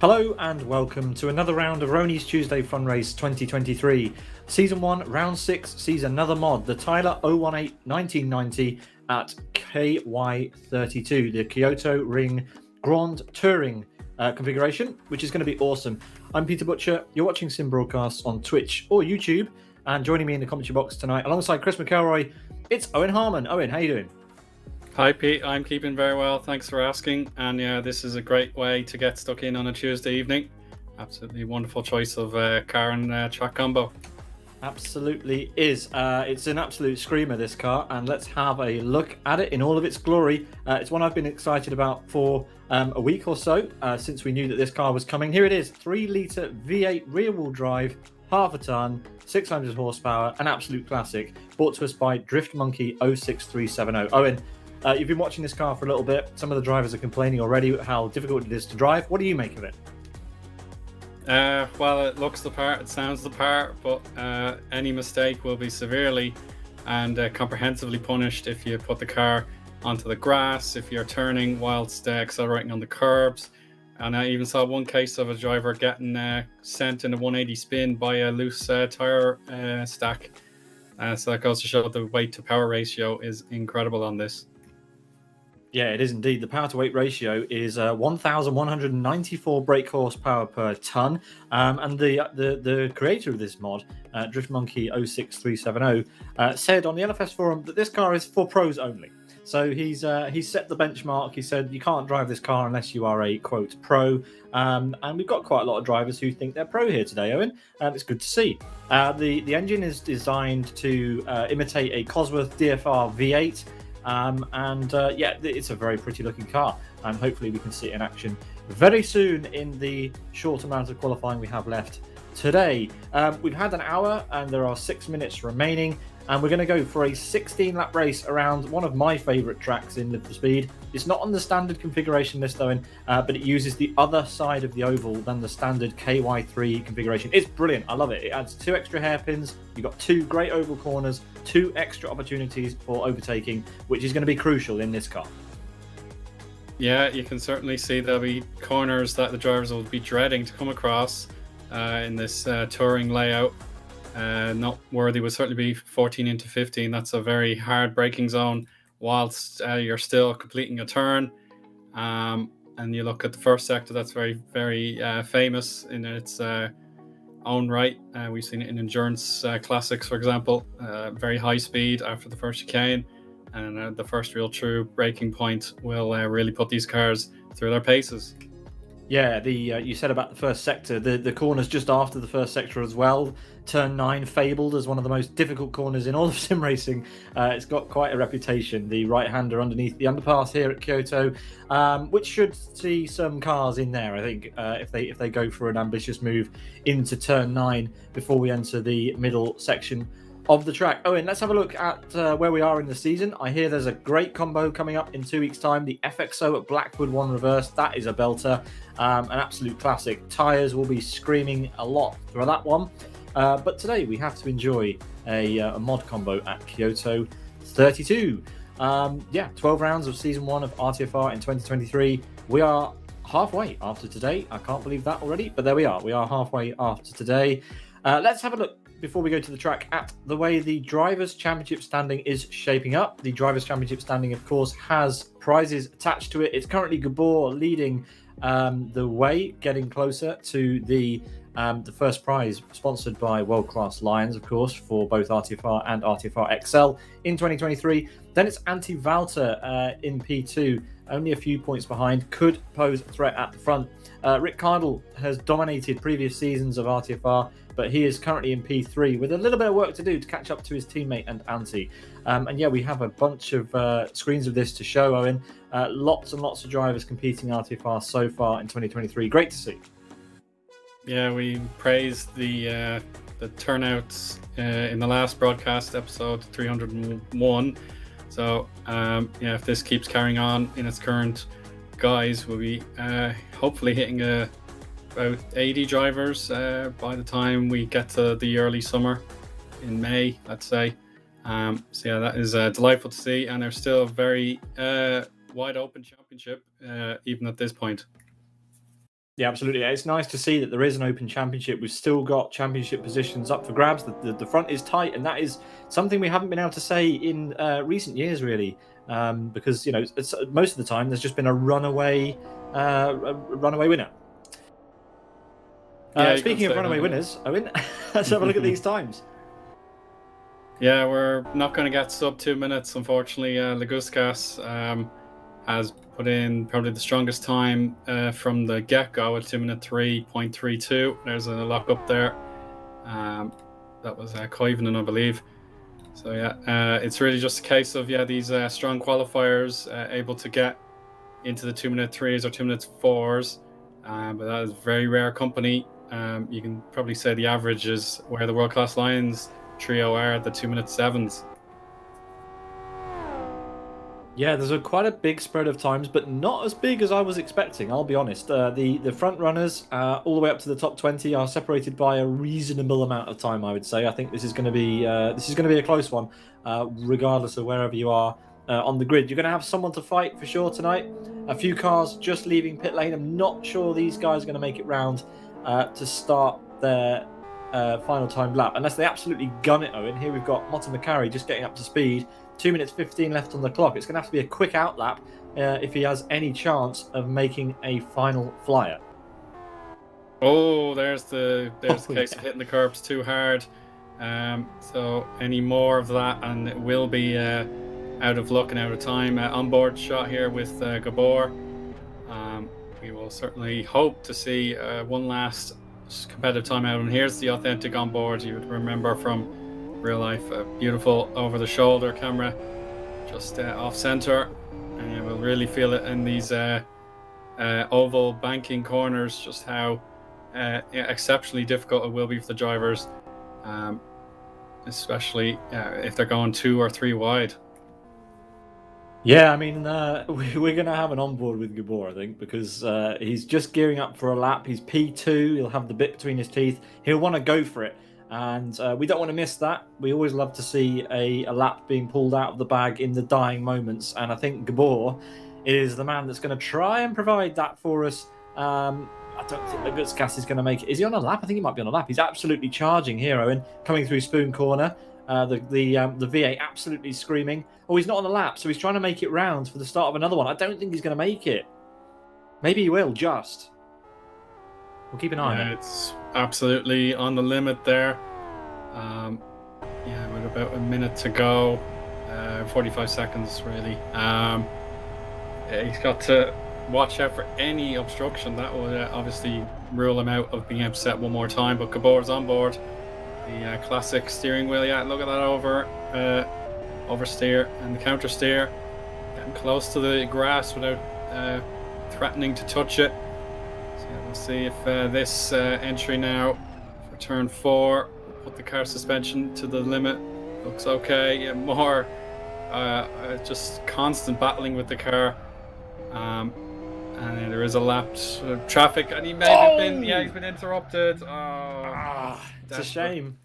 Hello and welcome to another round of Rony's Tuesday Fun Race 2023. Season 1, Round 6 sees another mod, the Tyler 018 1990 at KY32, the Kyoto Ring Grand Touring configuration, which is going to be awesome. I'm Peter Butcher, you're watching Sim Broadcasts on Twitch or YouTube, and joining me in the commentary box tonight, alongside Chris McElroy, it's Eoin Harmon. Eoin, how you doing? Hi Pete, I'm keeping very well, thanks for asking. And yeah, this is a great way to get stuck in on a Tuesday evening. Absolutely wonderful choice of car and track combo. Absolutely is. It's an absolute screamer, this car, and let's have a look at it in all of its glory. It's one I've been excited about for a week or so, since we knew that this car was coming. Here it is, 3-litre V8 rear-wheel drive, half a ton, 600 horsepower, an absolute classic, brought to us by Drift Monkey 06370. Eoin, you've been watching this car for a little bit. Some of the drivers are complaining already how difficult it is to drive. What do you make of it? Well, it looks the part, it sounds the part, but any mistake will be severely and comprehensively punished if you put the car onto the grass, if you're turning whilst accelerating on the curbs. And I even saw one case of a driver getting sent in a 180 spin by a loose tyre stack. So that goes to show the weight to power ratio is incredible on this. Yeah, it is indeed. The power to weight ratio is 1,194 brake horsepower per ton. And the creator of this mod, Drift Monkey 06370, said on the LFS forum that this car is for pros only. So he's set the benchmark. He said you can't drive this car unless you are a quote pro. And we've got quite a lot of drivers who think they're pro here today, Eoin. It's good to see. The engine is designed to imitate a Cosworth DFR V8. Yeah, it's a very pretty looking car, and hopefully we can see it in action very soon in the short amount of qualifying we have left today. We've had an hour and there are 6 minutes remaining, and we're going to go for a 16-lap race around one of my favourite tracks in Live for Speed. It's not on the standard configuration list, though, but it uses the other side of the oval than the standard KY3 configuration. It's brilliant. I love it. It adds 2 extra hairpins. You've got 2 great oval corners, 2 extra opportunities for overtaking, which is going to be crucial in this car. Yeah, you can certainly see there'll be corners that the drivers will be dreading to come across in this touring layout. Not worthy would certainly be 14 into 15. That's a very hard braking zone whilst you're still completing a turn. And you look at the first sector, that's very, very famous in its own right. We've seen it in endurance classics, for example. Very high speed after the first chicane, and the first real true braking point will really put these cars through their paces. Yeah, you said about the first sector, the corners just after the first sector as well. Turn 9 fabled as one of the most difficult corners in all of sim racing. It's got quite a reputation. The right-hander underneath the underpass here at Kyoto, which should see some cars in there, I think, if they go for an ambitious move into turn 9 before we enter the middle section of the track. Eoin, let's have a look at where we are in the season. I hear there's a great combo coming up in 2 weeks' time. The FXO at Blackwood 1 Reverse. That is a belter. An absolute classic. Tyres will be screaming a lot for that one. But today we have to enjoy a mod combo at Kyoto 32. 12 rounds of Season 1 of RTFR in 2023. We are halfway after today. I can't believe that already, but there we are. We are halfway after today. Let's have a look before we go to the track at the way the Drivers' Championship standing is shaping up. The Drivers' Championship standing, of course, has prizes attached to it. It's currently Gabor leading the way, getting closer to the first prize, sponsored by World Class Lions, of course, for both RTFR and RTFR XL in 2023. Then it's Anti-Valter in P2, only a few points behind, could pose a threat at the front. Rick Cardle has dominated previous seasons of RTFR, but he is currently in P3 with a little bit of work to do to catch up to his teammate and Anti. And yeah, we have a bunch of screens of this to show, Eoin. Lots and lots of drivers competing RTFR so far in 2023. Great to see. Yeah, we praised the turnouts in the last broadcast, episode 301. So if this keeps carrying on in its current guise, we'll be hopefully hitting about 80 drivers by the time we get to the early summer in May, let's say. So yeah, that is delightful to see, and there's still a very wide open championship even at this point. Yeah, absolutely. It's nice to see that there is an open championship. We've still got championship positions up for grabs. The front is tight, and that is something we haven't been able to say in recent years, really, because most of the time there's just been a runaway winner. Speaking of runaway winners, Owen, let's have a look at these times. Yeah, we're not going to get sub 2 minutes, unfortunately. Leguskas has put in probably the strongest time from the get-go at 2 minute 3.32. There's a lock up there. That was Koivunen, I believe. So yeah, it's really just a case of these strong qualifiers able to get into the 2 minute 3s or 2 minute 4s. But that is very rare company. You can probably say the average is where the World Class Lions trio are at the 2 minute 7s. Yeah, there's quite a big spread of times, but not as big as I was expecting, I'll be honest. The front runners, all the way up to the top 20, are separated by a reasonable amount of time, I would say. I think this is going to be a close one, regardless of wherever you are on the grid. You're going to have someone to fight for sure tonight. A few cars just leaving pit lane. I'm not sure these guys are going to make it round to start their final time lap, unless they absolutely gun it, Owen. Here we've got Motta McCarry just getting up to speed. 2 minutes 15 left on the clock. It's going to have to be a quick out lap if he has any chance of making a final flyer. Oh, there's the case of hitting the curbs too hard. So any more of that, and it will be out of luck and out of time. Onboard shot here with Gabor. We will certainly hope to see one last competitive time out. And here's the authentic onboard you would remember from real life. A beautiful over the shoulder camera, just off center, and you will really feel it in these oval banking corners, just how exceptionally difficult it will be for the drivers, especially if they're going 2 or 3 wide. Yeah, I mean, we're going to have an onboard with Gabor, I think, because he's just gearing up for a lap. He's P2. He'll have the bit between his teeth. He'll want to go for it. And we don't want to miss that. We always love to see a lap being pulled out of the bag in the dying moments. And I think Gabor is the man that's going to try and provide that for us. I don't think Legutkas is going to make it. Is he on a lap? I think he might be on a lap. He's absolutely charging here, Owen, coming through Spoon Corner. The V8 absolutely screaming. Oh, he's not on a lap, so he's trying to make it round for the start of another one. I don't think he's going to make it. Maybe he will, just. We'll keep an eye on it. It's absolutely on the limit there. With about a minute to go, 45 seconds really. He's got to watch out for any obstruction. That will obviously rule him out of being able to set one more time. But Gabor's on board. The classic steering wheel. Yeah, look at that oversteer and the counter steer. Getting close to the grass without threatening to touch it. We'll see if this entry now for turn 4 will put the car suspension to the limit. Looks okay. Yeah, more just constant battling with the car. And there is a lapped traffic, and he may have been. Yeah, he's been interrupted. It's a shame.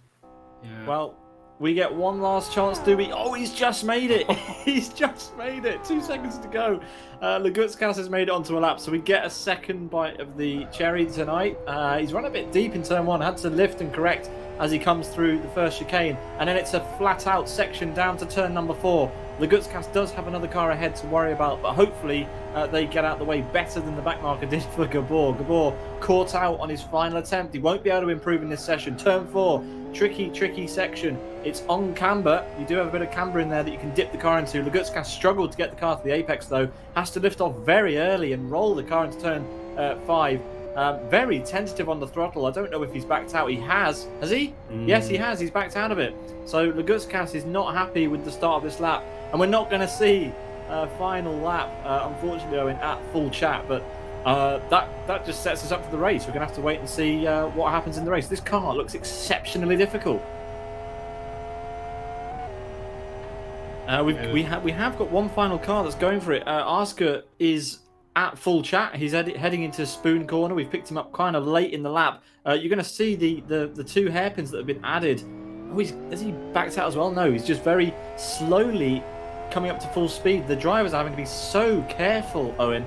Yeah. Well, we get one last chance, do we? Oh, he's just made it. He's just made it. 2 seconds to go. Legutkas has made it onto a lap, so we get a second bite of the cherry tonight. He's run a bit deep in turn 1, had to lift and correct as he comes through the first chicane, and then it's a flat out section down to turn number 4. Legutkas does have another car ahead to worry about, but hopefully they get out the way better than the backmarker did for Gabor. Gabor caught out on his final attempt. He won't be able to improve in this session. Turn 4, tricky section. It's on camber. You do have a bit of camber in there that you can dip the car into. Legutkas struggled to get the car to the apex though. Has to lift off very early and roll the car into turn 5. Very tentative on the throttle. I don't know if he's backed out. He has. Has he? Yes, he has. He's backed out of it. So Legutkas is not happy with the start of this lap. And we're not going to see a final lap, unfortunately, Owen, at full chat. But that just sets us up for the race. We're going to have to wait and see what happens in the race. This car looks exceptionally difficult. We have got one final car that's going for it. Oscar is at full chat. He's heading into Spoon Corner. We've picked him up kind of late in the lap. You're going to see the 2 hairpins that have been added. Oh, has he backed out as well? No, he's just very slowly coming up to full speed. The drivers are having to be so careful, Owen,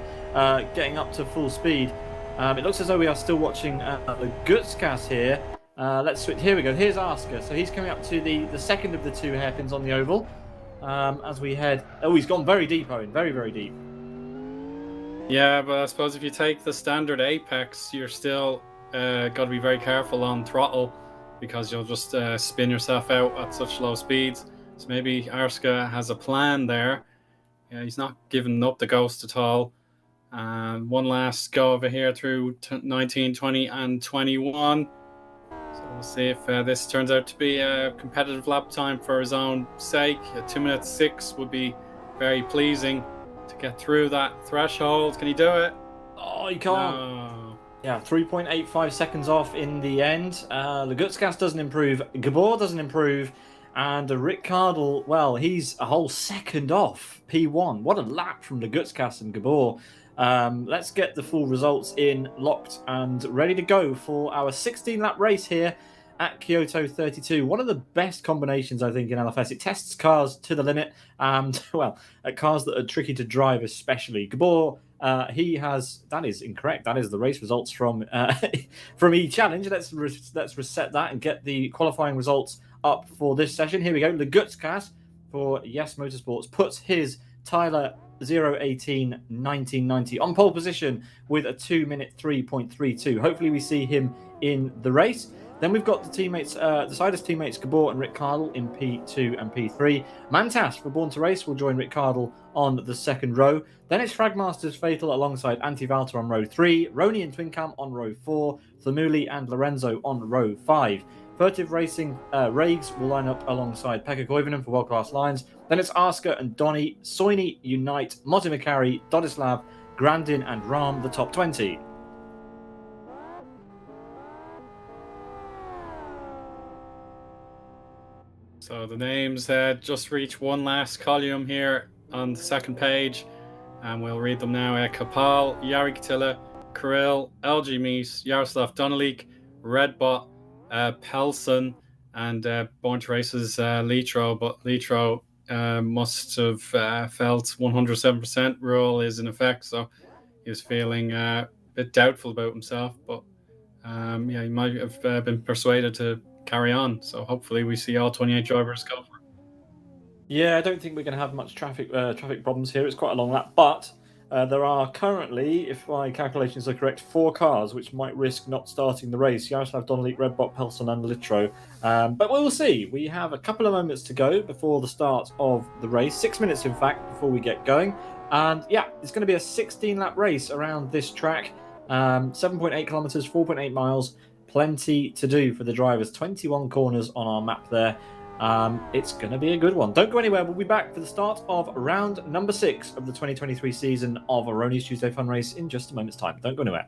getting up to full speed. It looks as though we are still watching the Gutskas here. Let's switch. Here we go. Here's Asker. So he's coming up to the second of the two hairpins on the oval. As we head. Oh, he's gone very deep, Owen. Very, very deep. Yeah, but I suppose if you take the standard apex, you're still got to be very careful on throttle because you'll just spin yourself out at such low speeds. So maybe Arska has a plan there. Yeah, he's not giving up the ghost at all. And one last go over here through 19, 20, and 21. So we'll see if this turns out to be a competitive lap time for his own sake. A 2 minutes 6 would be very pleasing to get through that threshold. Can he do it? Oh, he can't. No. Yeah, 3.85 seconds off in the end. Lagutskas doesn't improve. Gabor doesn't improve. And Rick Cardle, well, he's a whole second off P1. What a lap from Lagutskas and Gabor. Let's get the full results in, locked and ready to go for our 16-lap race here at Kyoto 32. One of the best combinations, I think, in LFS. It tests cars to the limit, and, well, cars that are tricky to drive especially. Gabor, that is incorrect. That is the race results from E-Challenge. Let's reset that and get the qualifying results up for this session. Here we go. Lagutskas for Yes Motorsports puts his Tyler 018 1990 on pole position with a 2 minute 3.32. Hopefully we see him in the race. Then we've got the teammates, the Sidus teammates Gabor and Rick Cardle in P2 and P3. Mantas for Born to Race will join Rick Cardle on the second row. Then it's Fragmasters Fatal alongside Antivalter on row 3, Rony and Twincam on row 4, Thamuli and Lorenzo on row 5. Furtive Racing Rags will line up alongside Pekka Koivunen for World Class Lines. Then it's Asker and Donny, Soini, Unite, Motti Makari, Dodislav, Grandin and Ram, the top 20. So the names just reach one last column here on the second page, and we'll read them now. Kapal, Yari Katila, Kirill, LG Mees, Yaroslav Donalik, Redbot, Pelson, and Born to Race's Litro, but Litro must have felt 107% rule is in effect, so he was feeling a bit doubtful about himself, but yeah, he might have been persuaded to carry on, so hopefully we see all 28 drivers go for it. Yeah, I don't think we're going to have much traffic problems here. It's quite a long lap, but there are currently, if my calculations are correct, 4 cars which might risk not starting the race. Yaroslav Donalik, Redbot, Pelson and Litro. But we'll see. We have a couple of moments to go before the start of the race. 6 minutes, in fact, before we get going. And yeah, it's going to be a 16-lap race around this track. 7.8 kilometers, 4.8 miles. Plenty to do for the drivers. 21 corners on our map there. It's going to be a good one. Don't go anywhere. We'll be back for the start of round number 6 of the 2023 season of Rony's Tuesday Fun Race in just a moment's time. Don't go anywhere.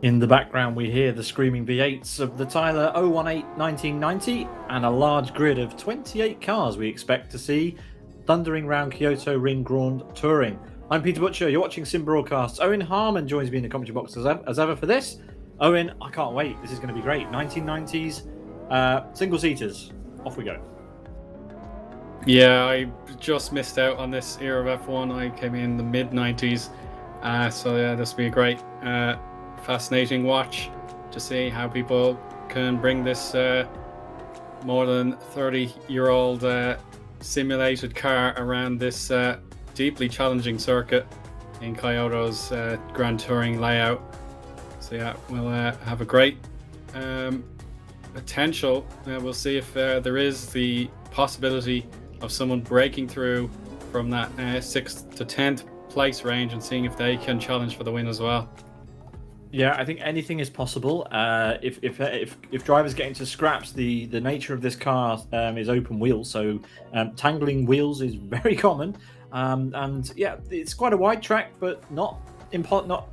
In the background, we hear the screaming V8s of the Tyler 018 1990 and a large grid of 28 cars we expect to see thundering round Kyoto Ring Grand Touring. I'm Peter Butcher, you're watching Sim Broadcasts. Owen Harmon joins me in the commentary box as ever for this. Owen, I can't wait. This is going to be great. 1990s, single-seaters. Off we go. Yeah, I just missed out on this era of F1. I came in the mid-90s. So yeah, this will be a great, fascinating watch to see how people can bring this more than 30-year-old simulated car around this deeply challenging circuit in Kyoto's Grand Touring layout. So yeah, we'll have a great potential. We'll see if there is the possibility of someone breaking through from that 6th to 10th place range and seeing if they can challenge for the win as well. Yeah, I think anything is possible. If drivers get into scraps, the nature of this car is open wheels, so tangling wheels is very common. And yeah, it's quite a wide track, but not infinitely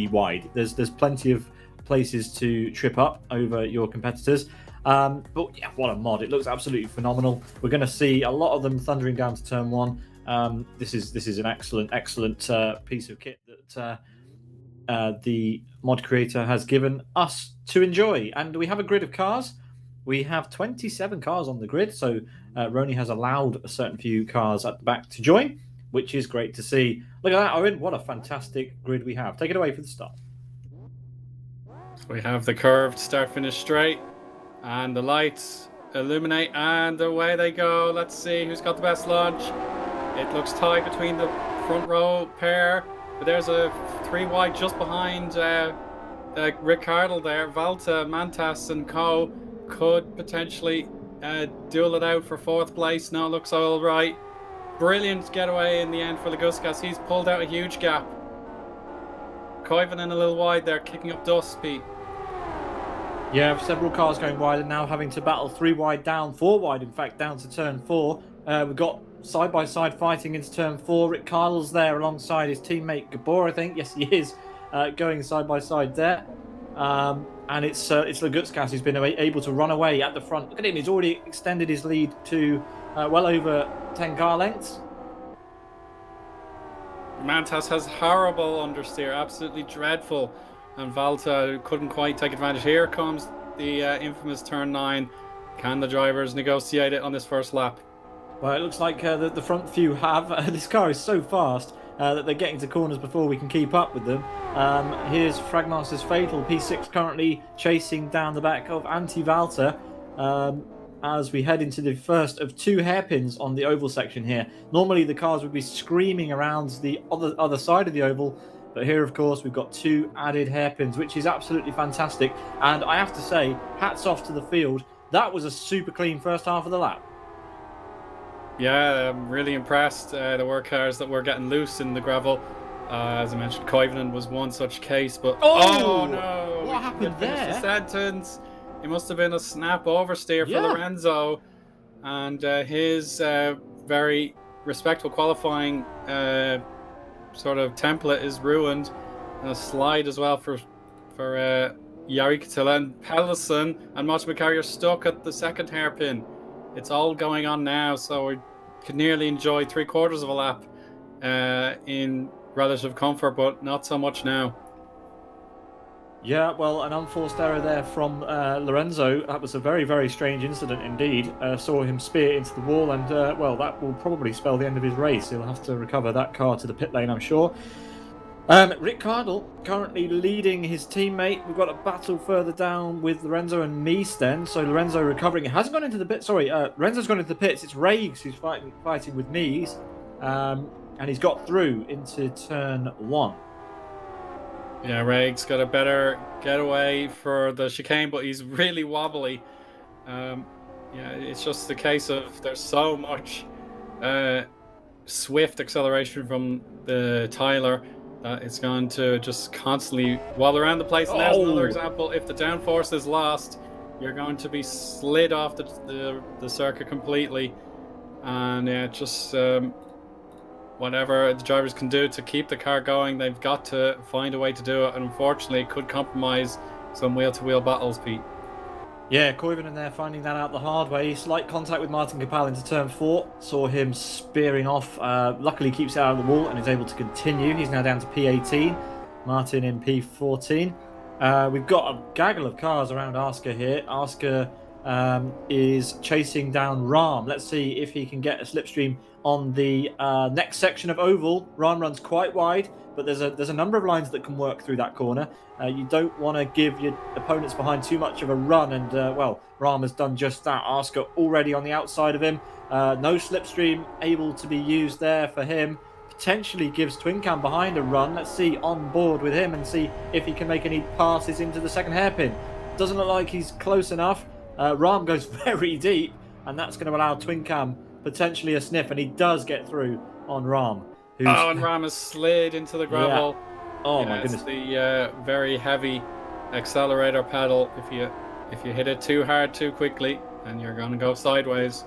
wide. There's plenty of places to trip up over your competitors. But yeah, what a mod! It looks absolutely phenomenal. We're going to see a lot of them thundering down to turn one. This is an excellent piece of kit that the mod creator has given us to enjoy. And we have a grid of cars. We have 27 cars on the grid, so Rony has allowed a certain few cars at the back to join, which is great to see. Look at that, Owen. What a fantastic grid we have. Take it away for the start. We have the curved start-finish straight, and the lights illuminate, and away they go. Let's see who's got the best launch. It looks tied between the front row pair, but there's a 3 wide just behind Ricardo there. Valta, Mantas and Co could potentially duel it out for 4th place. No, it looks all right. Brilliant getaway in the end for Laguskas. He's pulled out a huge gap. Koivunen a little wide there, kicking up dust, Pete. Yeah, several cars going wide and now having to battle 3 wide down, 4 wide in fact, down to turn 4. We've got side-by-side fighting into turn 4. Rick Carl's there alongside his teammate Gabor, I think. Yes, he is going side-by-side there. And it's Lagutskas who's been able to run away at the front. Look at him, he's already extended his lead to well over 10 car lengths. Mantas has horrible understeer, absolutely dreadful. And Valta couldn't quite take advantage. Here comes the infamous turn 9. Can the drivers negotiate it on this first lap? Well, it looks like the front few have. This car is so fast that they're getting to corners before we can keep up with them. Here's Fragmaster's Fatal, P6 currently chasing down the back of Anti-Valta as we head into the first of 2 hairpins on the oval section here. Normally the cars would be screaming around the other side of the oval, but here, of course, we've got 2 added hairpins, which is absolutely fantastic. And I have to say, hats off to the field. That was a super clean first half of the lap. Yeah, I'm really impressed. There were cars that were getting loose in the gravel. As I mentioned, Koivunen was one such case, but oh no! What happened there? The sentence. It must have been a snap oversteer for Lorenzo, and his very respectful qualifying sort of template is ruined. And a slide as well for Jari Kitila, and Pellison and Martin McElroy are stuck at the second hairpin. It's all going on now, so we could nearly enjoy 3/4 of a lap in relative comfort, but not so much now. Yeah, well, an unforced error there from Lorenzo. That was a very, very strange incident indeed. Saw him spear into the wall, and well, that will probably spell the end of his race. He'll have to recover that car to the pit lane, I'm sure. Rick Cardle currently leading his teammate. We've got a battle further down with Lorenzo and Mies then. So Lorenzo recovering. It hasn't gone into the pit. Sorry, Lorenzo's gone into the pits. It's Rags who's fighting with Mies. And he's got through into turn 1. Yeah, Rags got a better getaway for the chicane, but he's really wobbly. Yeah, it's just the case of there's so much swift acceleration from the Tyler. It's going to just constantly wobble around the place. And there's another example. If the downforce is lost, you're going to be slid off the circuit completely. And yeah, just whatever the drivers can do to keep the car going, they've got to find a way to do it. And unfortunately, it could compromise some wheel-to-wheel battles, Pete. Yeah, Koivunen there finding that out the hard way. Slight contact with Martin Kapal into turn 4. Saw him spearing off. Luckily keeps it out of the wall and is able to continue. He's now down to P18. Martin in P14. We've got a gaggle of cars around Asker here. Asker is chasing down Rahm. Let's see if he can get a slipstream on the next section of oval. Rahm runs quite wide, but there's a number of lines that can work through that corner. You don't want to give your opponents behind too much of a run, and well, Rahm has done just that. Asker already on the outside of him. No slipstream able to be used there for him. Potentially gives Twin Cam behind a run. Let's see on board with him and see if he can make any passes into the second hairpin. Doesn't look like he's close enough. Rahm goes very deep, and that's going to allow Twin Cam potentially a sniff, and he does get through on Rahm. And Rahm has slid into the gravel. Yeah. Oh my goodness! It's the very heavy accelerator pedal. If you hit it too hard too quickly, and you're going to go sideways.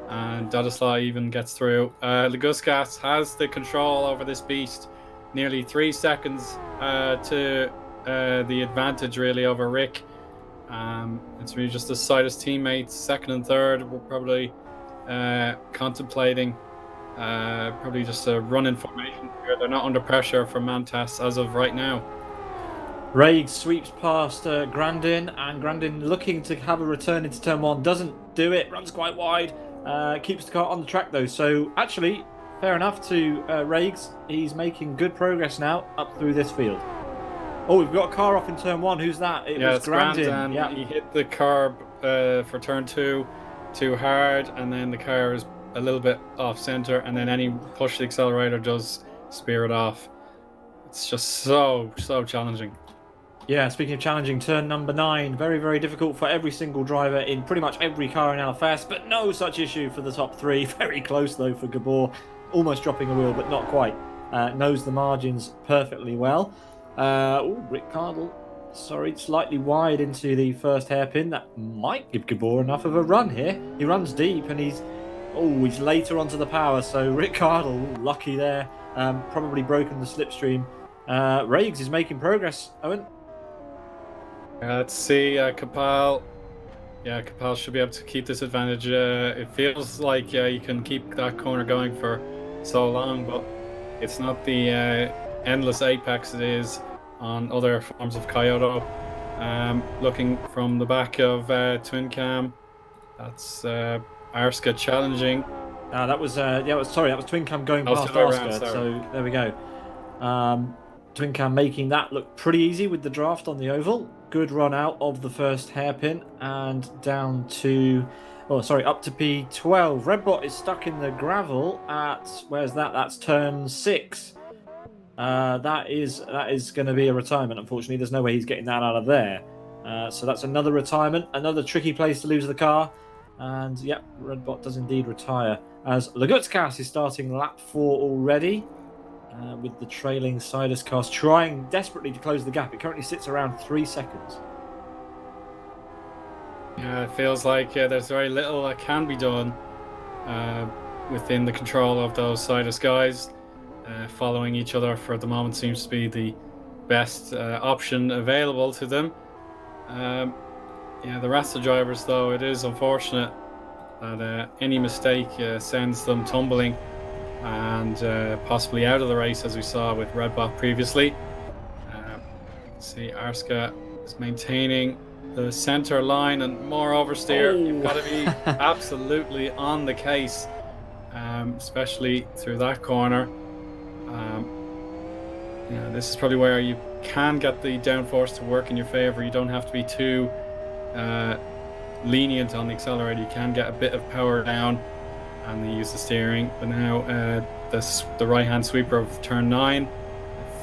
And Dadisla even gets through. Liguskas has the control over this beast. Nearly 3 seconds to the advantage really over Rick. It's really just the slightest teammates, second and third. We're probably contemplating probably just a run-in formation here. They're not under pressure from Mantas as of right now. Raig sweeps past Grandin, and Grandin looking to have a return into turn 1. Doesn't do it, runs quite wide. Keeps the car on the track though, so actually fair enough to Rags. He's making good progress now up through this field. Oh, we've got a car off in turn 1. Who's that? It was Grandin. Yeah, he hit the curb for turn 2 too hard, and then the car is a little bit off center, and then any push the accelerator does spear it off. It's just so challenging. Yeah, speaking of challenging, turn number 9. Very, very difficult for every single driver in pretty much every car in LFS, but no such issue for the top 3. Very close, though, for Gabor. Almost dropping a wheel, but not quite. Knows the margins perfectly well. Rick Cardle, sorry, slightly wide into the first hairpin. That might give Gabor enough of a run here. He runs deep, and he's later onto the power, so Rick Cardle, lucky there. Probably broken the slipstream. Rags is making progress, Owen. Let's see, Kapal. Yeah, Kapal should be able to keep this advantage. It feels like you can keep that corner going for so long, but it's not the endless apex it is on other forms of Kyoto. Looking from the back of Twin Cam, that's Arska challenging. That was Twin Cam going past Arska, so there we go. Twin Cam making that look pretty easy with the draft on the oval. Good run out of the first hairpin and down to, up to P12. Redbot is stuck in the gravel at, where's that? That's turn 6. That is going to be a retirement, unfortunately. There's no way he's getting that out of there. So that's another retirement, another tricky place to lose the car. And yep, Redbot does indeed retire, as Lagutskas is starting lap 4 already. With the trailing Sidus cars trying desperately to close the gap. It currently sits around 3 seconds. Yeah, it feels like there's very little that can be done within the control of those Sidus guys. Following each other for the moment seems to be the best option available to them. The rest of the drivers, though, it is unfortunate that any mistake sends them tumbling and possibly out of the race, as we saw with Redbot previously. See, Arska is maintaining the center line and more oversteer. You've got to be absolutely on the case, especially through that corner. This is probably where you can get the downforce to work in your favor. You don't have to be too lenient on the accelerator. You can get a bit of power down and they use the steering. But now the right hand sweeper of turn 9, I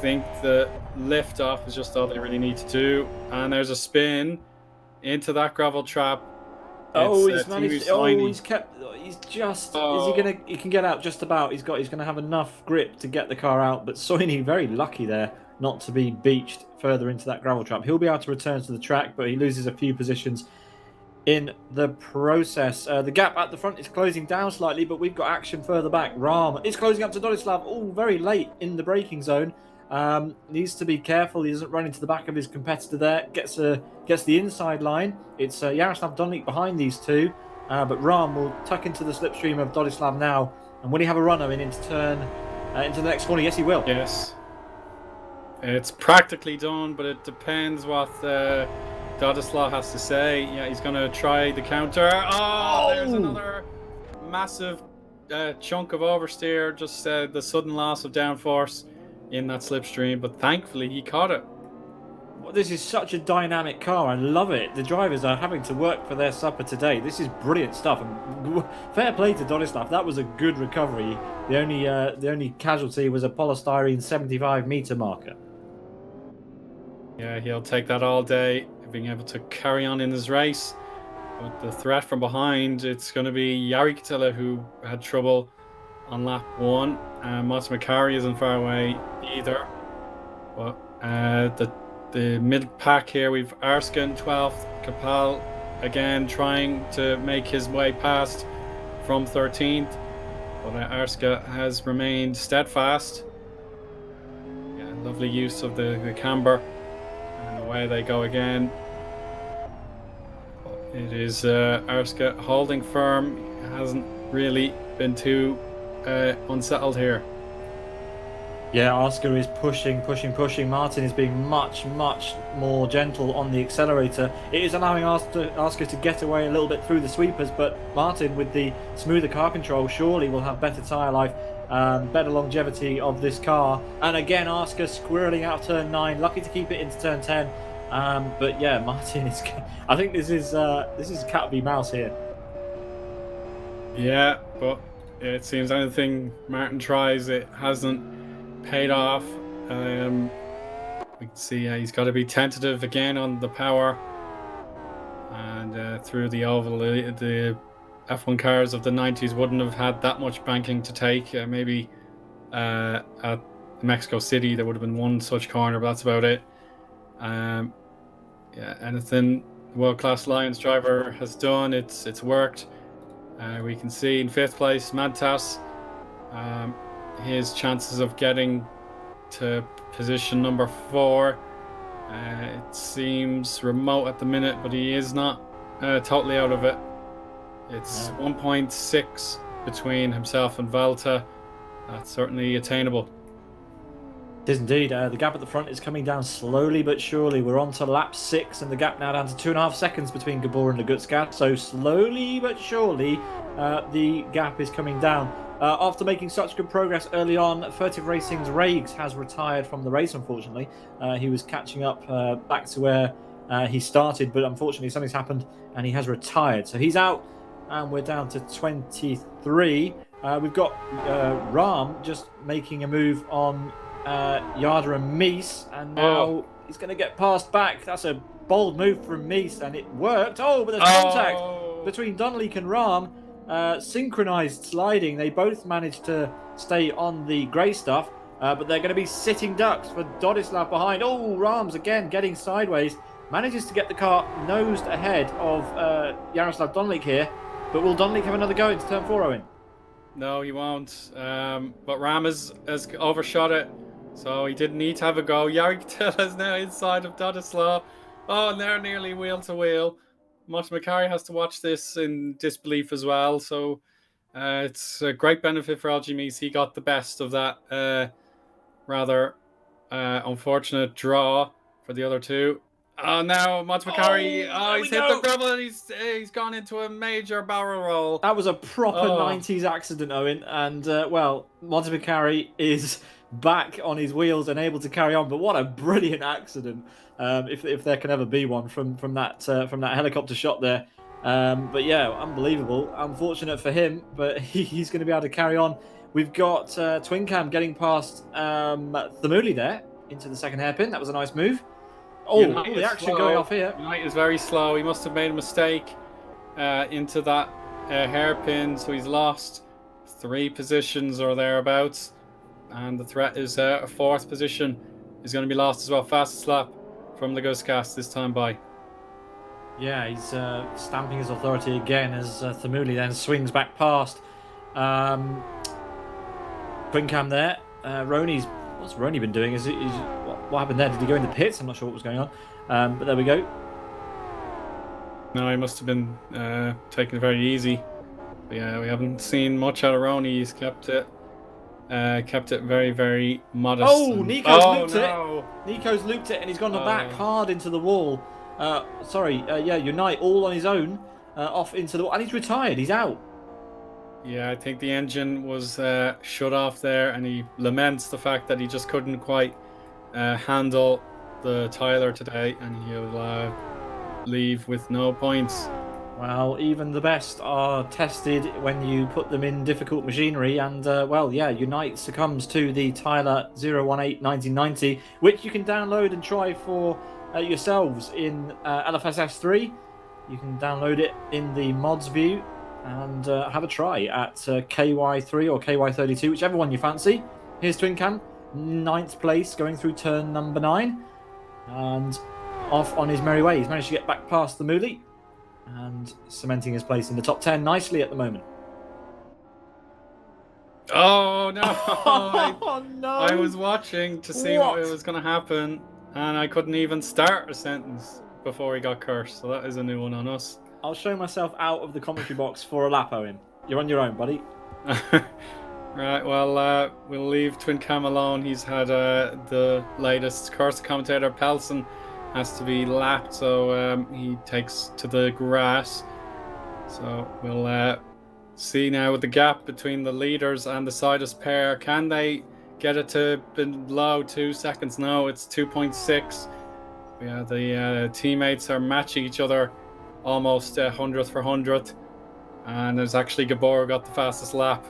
think the lift off is just all they really need to do. And there's a spin into that gravel trap. He's managed. He can get out just about. He's going to have enough grip to get the car out, but Soini very lucky there not to be beached further into that gravel trap. He'll be able to return to the track, but he loses a few positions in the process. The gap at the front is closing down slightly, but we've got action further back. Rahm is closing up to Dodislav. Oh, very late in the braking zone. Needs to be careful he doesn't run into the back of his competitor there. Gets the inside line. It's Yaroslav Donlik behind these two, but Rahm will tuck into the slipstream of Dodislav now. And will he have a runner into turn into the next corner? Yes, he will. Yes. It's practically done, but it depends what Dodislav has to say. Yeah, he's going to try the counter. Oh, there's another massive chunk of oversteer. Just the sudden loss of downforce in that slipstream, but thankfully he caught it. Well, this is such a dynamic car. I love it. The drivers are having to work for their supper today. This is brilliant stuff. And fair play to Dodislav. That was a good recovery. The only casualty was a polystyrene 75-meter marker. Yeah, he'll take that all day, being able to carry on in his race. But the threat from behind, it's going to be Jari Katila, who had trouble on lap 1. Mats Makari isn't far away either. But the mid pack here, we've Erskine 12th, Kapal again trying to make his way past from 13th. But Erska has remained steadfast. Yeah, lovely use of the camber. And away they go again. It is Erska holding firm. It hasn't really been too unsettled here. Yeah, Oscar is pushing. Martin is being much more gentle on the accelerator. It is allowing Oscar to get away a little bit through the sweepers, but Martin, with the smoother car control, surely will have better tyre life, better longevity of this car. And again, Oscar squirreling out of turn 9, lucky to keep it into turn 10. But yeah, Martin is. I think this is cat v mouse here. Yeah, but it seems anything Martin tries, it hasn't paid off. We can see he's got to be tentative again on the power, and through the oval, the F1 cars of the 90s wouldn't have had that much banking to take. Maybe at Mexico City there would have been one such corner, but that's about it. Yeah, anything the world-class Lions driver has done, it's worked. We can see in 5th place Mantas. His chances of getting to position number 4, it seems remote at the minute, but he is not totally out of it. It's 1.6 between himself and Valta. That's certainly attainable. It is indeed. The gap at the front is coming down slowly but surely. We're on to lap 6, and the gap now down to 2.5 seconds between Gabor and Lagutska. So slowly but surely, the gap is coming down. After making such good progress early on, Furtive Racing's Rags has retired from the race, unfortunately. He was catching up back to where he started, but unfortunately something's happened and he has retired. So he's out, and we're down to 23. We've got Rahm just making a move on Yada and Mies, and now he's going to get passed back. That's a bold move from Mies, and it worked. Oh, but there's contact between Dunleak and Rahm. Synchronized sliding. They both managed to stay on the grey stuff, but they're going to be sitting ducks for Dodislav behind. Oh, Rahm's again getting sideways. Manages to get the car nosed ahead of Yaroslav Donlik here, but will Donlik have another go into turn 4, Eoin? No, he won't. But Rahm has overshot it, so he didn't need to have a go. Jari Katila is now inside of Dodislav. Oh, and they're nearly wheel to wheel. Mats Makari has to watch this in disbelief as well, so it's a great benefit for LG Mies. He got the best of that rather unfortunate draw for the other two. Oh, now Mats Makari, he's hit the gravel and he's gone into a major barrel roll. That was a proper 90s accident, Eoin, and Mats Makari is back on his wheels and able to carry on, but what a brilliant accident. If there can ever be one from that helicopter shot there, but yeah, unbelievable. Unfortunate for him, but he's going to be able to carry on. We've got Twin Cam getting past Thamuli there into the second hairpin. That was a nice move. Oh, all the action going off here. Unite is very slow. He must have made a mistake into that hairpin, so he's lost 3 positions or thereabouts, and the threat is a 4th position is going to be lost as well. Fastest lap from Laguskas this time by. Yeah, he's stamping his authority again as Thamuli then swings back past. Twin cam there. What's Rony been doing? What happened there? Did he go in the pits? I'm not sure what was going on. But there we go. No, he must have been taking it very easy. But yeah, we haven't seen much out of Rony. He's kept it very, very modest. Oh, Nico's looped no. it. Nico's looped it, and he's gone back hard into the wall. Unite all on his own, off into the wall, and he's retired. He's out. Yeah, I think the engine was shut off there, and he laments the fact that he just couldn't quite handle the Tyler today, and he'll leave with no points. Well, even the best are tested when you put them in difficult machinery, and Unite succumbs to the Tyler 018 1990, which you can download and try for yourselves in LFSS3. You can download it in the mods view and have a try at KY3 or KY32, whichever one you fancy. Here's Twin Cam, 9th place, going through turn number 9, and off on his merry way. He's managed to get back past Thamuli and cementing his place in the top 10 nicely at the moment. Oh no! Oh no! I was watching to see what was going to happen, and I couldn't even start a sentence before he got cursed. So that is a new one on us. I'll show myself out of the commentary box for a lap, Eoin. You're on your own, buddy. Right, well, we'll leave Twin Cam alone. He's had the latest curse. Commentator Pelson has to be lapped, so he takes to the grass. So we'll see now with the gap between the leaders and the Sidus pair. Can they get it to below 2 seconds? No, it's 2.6. Yeah, the teammates are matching each other almost 100th for 100th, and there's actually Gabor got the fastest lap.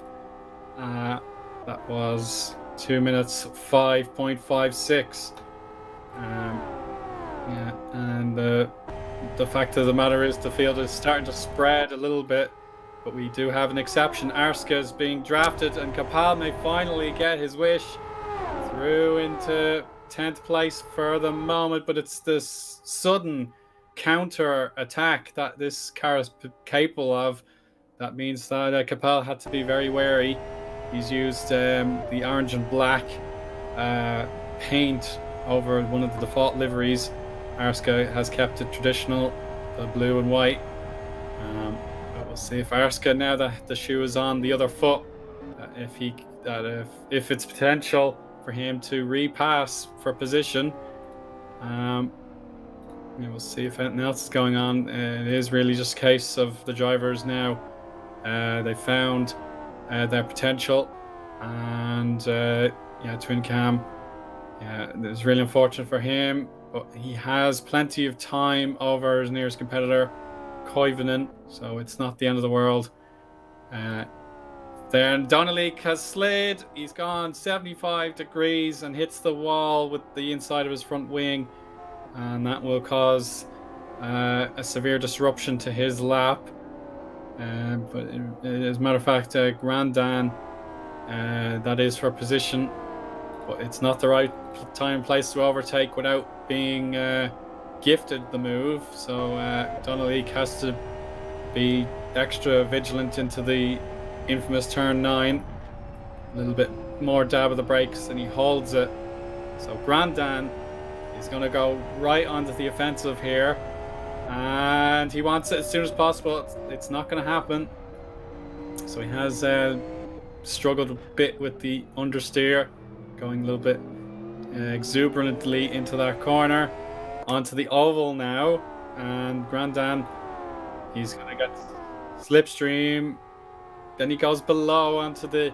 That was 2 minutes 5.56. Yeah, and the fact of the matter is the field is starting to spread a little bit, but we do have an exception. Arska is being drafted, and Kapal may finally get his wish through into 10th place for the moment, but it's this sudden counter attack that this car is capable of. That means that Kapal had to be very wary. He's used the orange and black paint over one of the default liveries. Arska has kept it traditional, the blue and white. But we'll see if Arska, now that the shoe is on the other foot, if it's potential for him to repass for position. We'll see if anything else is going on. It is really just a case of the drivers now. They found their potential, and Twin Cam. Yeah, it's really unfortunate for him, but he has plenty of time over his nearest competitor, Koivunen, so it's not the end of the world. Then Donnelly has slid. He's gone 75 degrees and hits the wall with the inside of his front wing, and that will cause a severe disruption to his lap. But as a matter of fact, Grandan, that is for position, but it's not the right time and place to overtake without being gifted the move. So Donnelly has to be extra vigilant into the infamous turn 9. A little bit more dab of the brakes, and he holds it. So Grandan is going to go right onto the offensive here, and he wants it as soon as possible. It's not going to happen. So he has struggled a bit with the understeer, going a little bit exuberantly into that corner, onto the oval now, and Grandan, he's going to get slipstream. Then he goes below onto the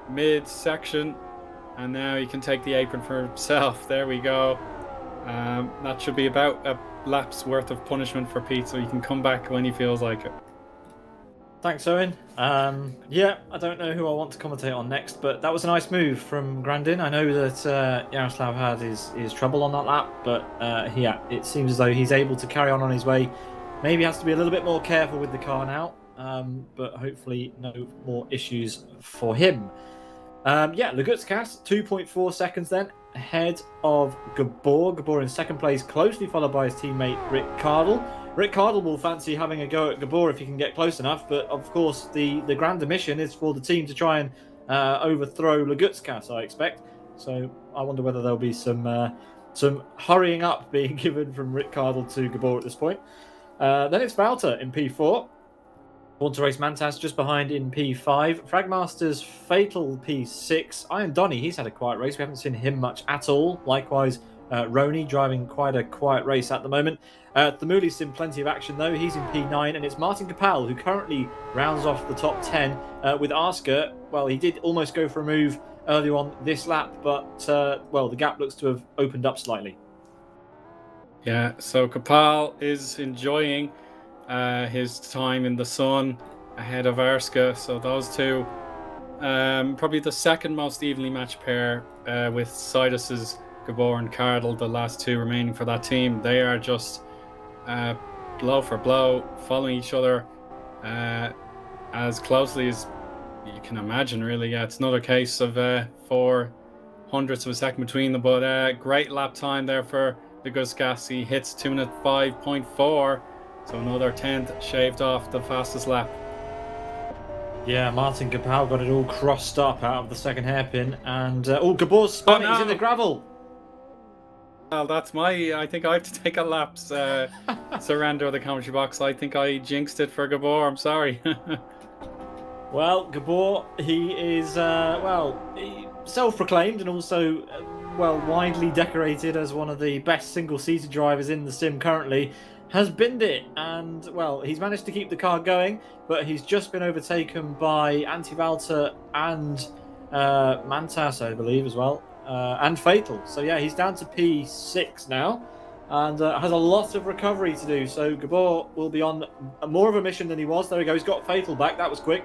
mid section, and now he can take the apron for himself. There we go. That should be about a lap's worth of punishment for Pete, so he can come back when he feels like it. Thanks, Eoin. I don't know who I want to commentate on next, but that was a nice move from Grandin. I know that Yaroslav had his trouble on that lap, but it seems as though he's able to carry on his way. Maybe has to be a little bit more careful with the car now, but hopefully no more issues for him. Lagutskas, 2.4 seconds then, ahead of Gabor. Gabor in second place, closely followed by his teammate Rick Cardle. Rick Cardle will fancy having a go at Gabor if he can get close enough, but of course the grander mission is for the team to try and overthrow Lagutskas, I expect. So I wonder whether there'll be some hurrying up being given from Rick Cardle to Gabor at this point. Then it's Valter in P4. Born to Race Mantas just behind in P5. Fragmaster's Fatal P6. Iron Donny, he's had a quiet race. We haven't seen him much at all. Likewise, Rony driving quite a quiet race at the moment. Thamuli's in plenty of action though. He's in P9, and it's Martin Kapal who currently rounds off the top 10 with Asker. Well, he did almost go for a move early on this lap, but well, the gap looks to have opened up slightly. Yeah, so Kapal is enjoying his time in the sun ahead of Arska. So those two, probably the second most evenly matched pair, with Sidus's Gabor and Cardle, the last two remaining for that team. They are just blow for blow, following each other as closely as you can imagine, really. Yeah, it's not a case of 4 hundredths of a second between them, but great lap time there for the Lagutskas. He hits 2 minute 5.4. So another 10th shaved off the fastest lap. Yeah, Martin Kapal got it all crossed up out of the second hairpin, and Gabor's spun it. He's in the gravel. Well, that's I think I have to take a lapse surrender of the commentary box. I think I jinxed it for Gabor. I'm sorry. Well, Gabor, he is self-proclaimed and also widely decorated as one of the best single-seater drivers in the sim currently. Has binned it, and well, he's managed to keep the car going, but he's just been overtaken by Antivalter and Mantas, I believe, as well, and Fatal. So yeah, he's down to P6 now, and has a lot of recovery to do. So Gabor will be on more of a mission than he was. There we go. He's got Fatal back. That was quick.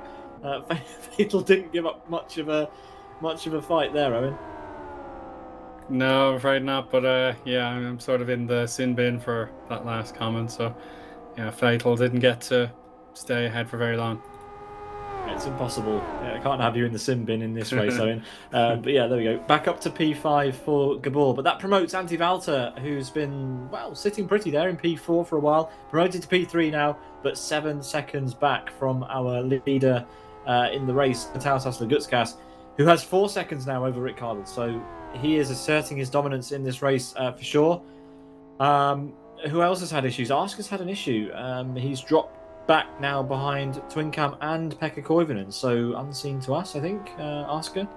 Fatal didn't give up much of a fight there, Owen. No, I'm afraid not. But yeah, I'm sort of in the sin bin for that last comment. So yeah, Fatal didn't get to stay ahead for very long. It's impossible. Yeah, I can't have you in the sin bin in this race, Owen. But yeah, there we go. Back up to P5 for Gabor. But that promotes Antivalter, who's been, sitting pretty there in P4 for a while. Promoted to P3 now, but 7 seconds back from our leader in the race, Tausas Lagutskas, who has 4 seconds now over Rick Cardle. So he is asserting his dominance in this race for sure. Who else has had issues? Asker's had an issue. He's dropped back now behind Twincam and Pekka Koivunen, so unseen to us, I think, Asker.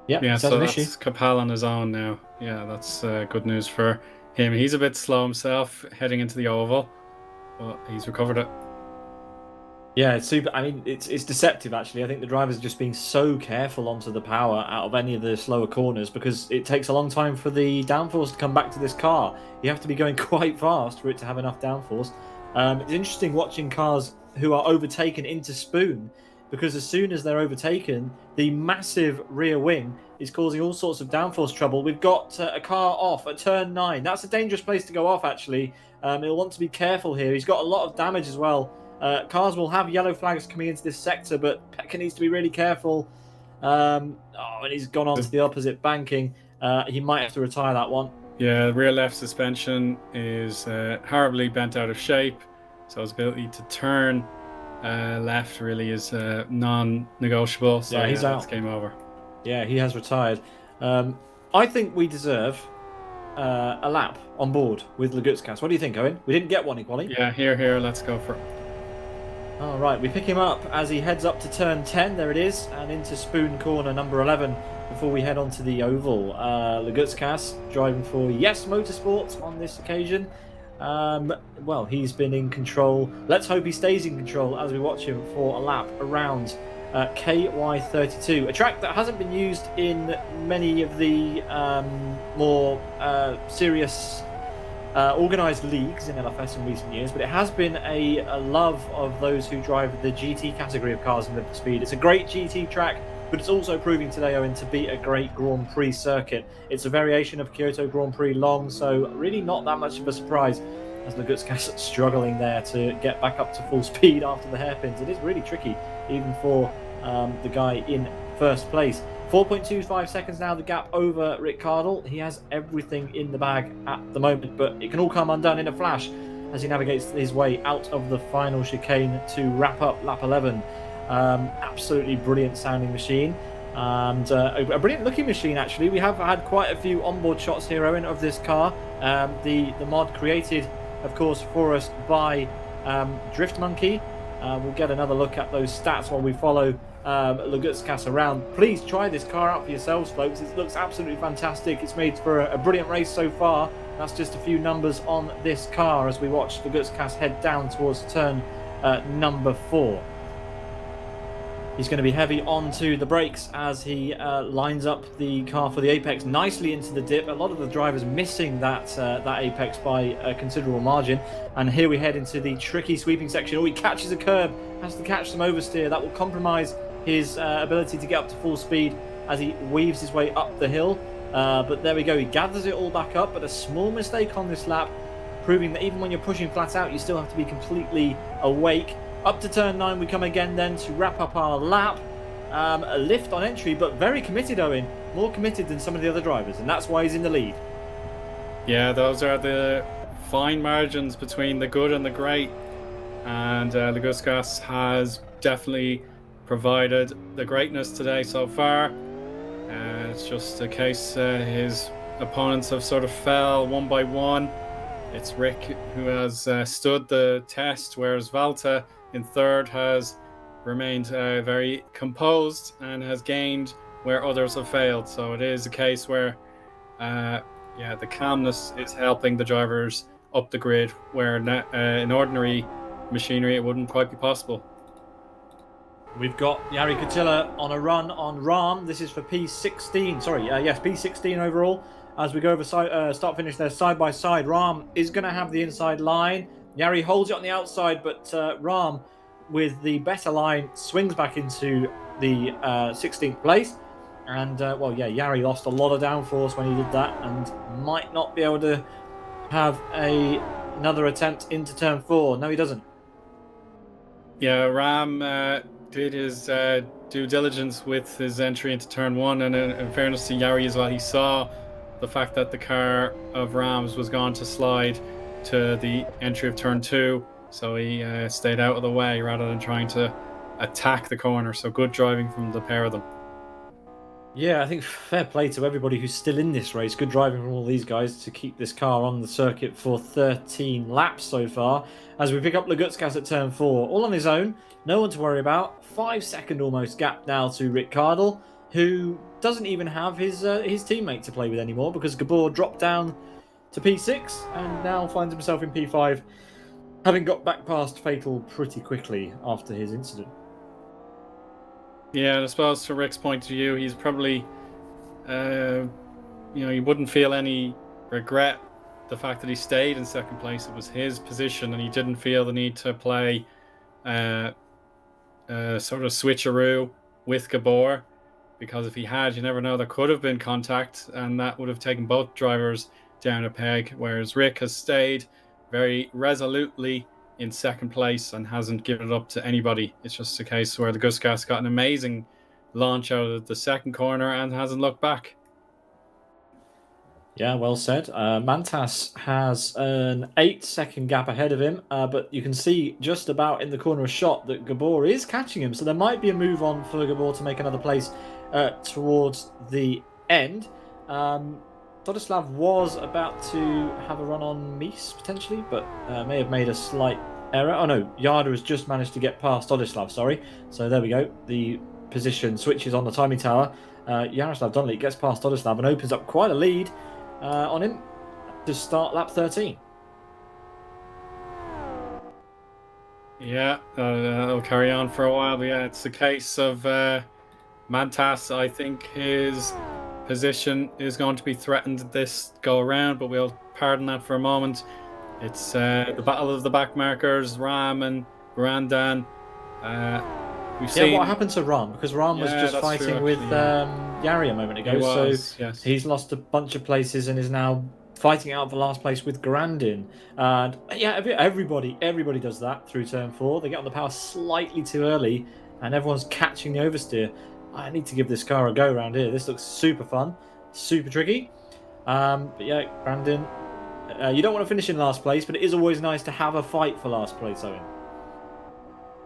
Yeah, so that's Kapal on his own now. Yeah, that's good news for him. He's a bit slow himself heading into the oval, but he's recovered it. Yeah, it's super. I mean, it's deceptive actually. I think the drivers are just being so careful onto the power out of any of the slower corners because it takes a long time for the downforce to come back to this car. You have to be going quite fast for it to have enough downforce. It's interesting watching cars who are overtaken into spoon because as soon as they're overtaken, the massive rear wing is causing all sorts of downforce trouble. We've got a car off at turn 9. That's a dangerous place to go off actually. He'll want to be careful here. He's got a lot of damage as well. Cars will have yellow flags coming into this sector, but Pekka needs to be really careful. And he's gone on to the opposite banking. He might have to retire that one. Yeah, the rear left suspension is horribly bent out of shape, so his ability to turn left really is non-negotiable. So yeah, he's out. It's game over. Yeah, he has retired. I think we deserve a lap on board with Lagutskas. What do you think, Owen? We didn't get one in quali. Yeah, here, let's go for it. All right, we pick him up as he heads up to turn 10. There it is, and into spoon corner number 11 before we head on to the oval. Lagutskas driving for Yes Motorsports on this occasion. Well, he's been in control. Let's hope he stays in control as we watch him for a lap around KY32, a track that hasn't been used in many of the more serious organised leagues in LFS in recent years, but it has been a love of those who drive the GT category of cars in Live for Speed. It's a great GT track, but it's also proving today, Owen, to be a great Grand Prix circuit. It's a variation of Kyoto Grand Prix long, so really not that much of a surprise as Lagutskas struggling there to get back up to full speed after the hairpins. It is really tricky, even for the guy in first place. 4.25 seconds now, the gap over Rick Cardle. He has everything in the bag at the moment, but it can all come undone in a flash as he navigates his way out of the final chicane to wrap up lap 11. Absolutely brilliant sounding machine, and a brilliant looking machine actually. We have had quite a few onboard shots here, Eoin, of this car. The mod created, of course, for us by Drift Monkey. We'll get another look at those stats while we follow Lugutskas around. Please try this car out for yourselves, folks. It looks absolutely fantastic. It's made for a brilliant race so far. That's just a few numbers on this car as we watch Lugutskas head down towards turn number 4. He's going to be heavy onto the brakes as he lines up the car for the apex nicely into the dip. A lot of the drivers missing that apex by a considerable margin. And here we head into the tricky sweeping section. Oh, he catches a curb, has to catch some oversteer. That will compromise his ability to get up to full speed as he weaves his way up the hill. But there we go. He gathers it all back up, but a small mistake on this lap, proving that even when you're pushing flat out, you still have to be completely awake. Up to turn 9 we come again then to wrap up our lap. A lift on entry, but very committed, Eoin. More committed than some of the other drivers, and that's why he's in the lead. Yeah, those are the fine margins between the good and the great. And Lugutskas has definitely provided the greatness today so far. It's just a case his opponents have sort of fell one by one. It's Rick who has stood the test, whereas Valta in third has remained very composed and has gained where others have failed. So it is a case where the calmness is helping the drivers up the grid, where in ordinary machinery it wouldn't quite be possible. We've got Jari Kutila on a run on Ram. This is for P16. P16 overall. As we go over start finish there side by side, Ram is going to have the inside line. Jari holds it on the outside, but Ram, with the better line, swings back into the 16th place. And Jari lost a lot of downforce when he did that, and might not be able to have another attempt into turn 4. No, he doesn't. Yeah, Ram did his due diligence with his entry into turn 1, and in fairness to Jari as well, he saw the fact that the car of Ram's was going to slide to the entry of turn 2, so he stayed out of the way rather than trying to attack the corner. So good driving from the pair of them. Yeah, I think fair play to everybody who's still in this race. Good driving from all these guys to keep this car on the circuit for 13 laps so far. As we pick up Lugutskas at turn 4, all on his own, no one to worry about. 5-second almost gap now to Rick Cardle, who doesn't even have his teammate to play with anymore, because Gabor dropped down to P6 and now finds himself in P5, having got back past Fatal pretty quickly after his incident. Yeah, and I suppose from Rick's point of view, he's probably, he wouldn't feel any regret the fact that he stayed in second place. It was his position, and he didn't feel the need to play sort of switcheroo with Gabor, because if he had, you never know, there could have been contact, and that would have taken both drivers down a peg, whereas Rick has stayed very resolutely in second place and hasn't given it up to anybody. It's just a case where the Lugutskas got an amazing launch out of the second corner and hasn't looked back. Yeah, well said. Mantas has an 8-second gap ahead of him, but you can see just about in the corner of shot that Gabor is catching him, so there might be a move on for Gabor to make another place towards the end. Dodislav was about to have a run on Mies, potentially, but may have made a slight error. Oh no, Yarda has just managed to get past Dodislav, sorry. So there we go. The position switches on the timing tower. Yaroslav Donnelly gets past Dodislav and opens up quite a lead on him to start lap 13. Yeah, it'll carry on for a while, but yeah, it's a case of Mantas. I think his position is going to be threatened this go around, but we'll pardon that for a moment. It's the battle of the back markers, Ram and Grandan. What happened to Ram? Because Ram was just fighting with Jari a moment ago, He's lost a bunch of places and is now fighting out for last place with Grandin. And everybody does that through turn 4. They get on the power slightly too early, and everyone's catching the oversteer. I need to give this car a go around here. This looks super fun, super tricky. Grandin You don't want to finish in last place, but it is always nice to have a fight for last place, Owen.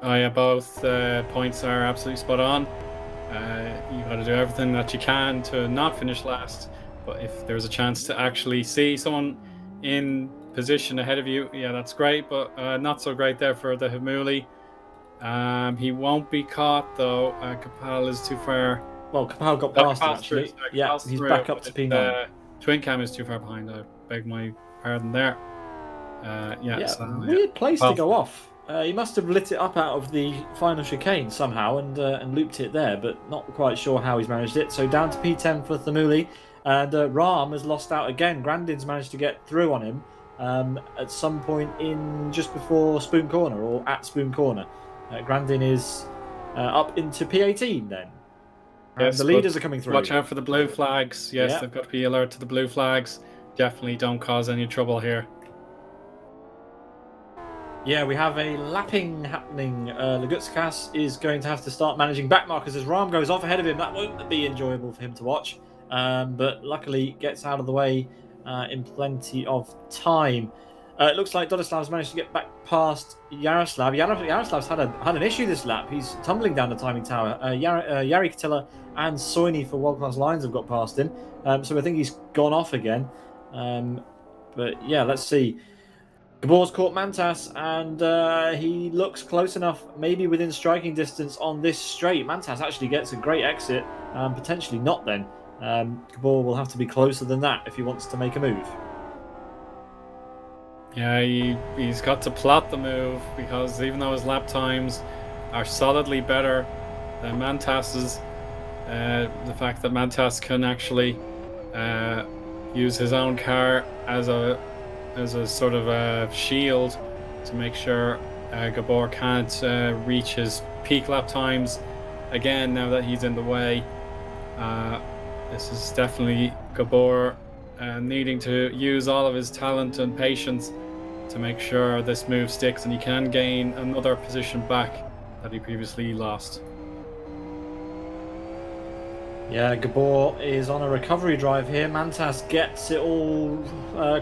Oh yeah, both points are absolutely spot on. You got to do everything that you can to not finish last, but if there's a chance to actually see someone in position ahead of you, yeah, that's great, but not so great there for the Hamuli. He won't be caught though. Kapal is too far. Well, Kapal got past him, actually. Yeah, he's back up to P9. Twin Cam is too far behind. I beg my pardon there. Weird place to go off. He must have lit it up out of the final chicane somehow and looped it there, but not quite sure how he's managed it. So down to P10 for Thamuli, and Ram has lost out again. Grandin's managed to get through on him at some point in just before Spoon Corner or at Spoon Corner. Grandin is up into P18 then. Yes, the leaders are coming through. Watch out for the blue flags. Yes, they've got to be alert to the blue flags. Definitely don't cause any trouble here. Yeah, we have a lapping happening. Lagutskas is going to have to start managing back markers as Ram goes off ahead of him. That won't be enjoyable for him to watch, but luckily gets out of the way in plenty of time. It looks like Dodoslav's managed to get back past Yaroslav. Yaroslav's had an issue this lap. He's tumbling down the timing tower. Yari Katila and Soini for World Class Lines have got past him. So I think he's gone off again. But yeah, let's see. Gabor's caught Mantas, and he looks close enough, maybe within striking distance on this straight. Mantas actually gets a great exit, potentially not then. Gabor will have to be closer than that if he wants to make a move. Yeah, he's got to plot the move, because even though his lap times are solidly better than Mantas's, the fact that Mantas can actually use his own car as a sort of a shield to make sure Gabor can't reach his peak lap times again now that he's in the way. This is definitely Gabor needing to use all of his talent and patience to make sure this move sticks and he can gain another position back that he previously lost. Yeah, Gabor is on a recovery drive here. Mantas gets it all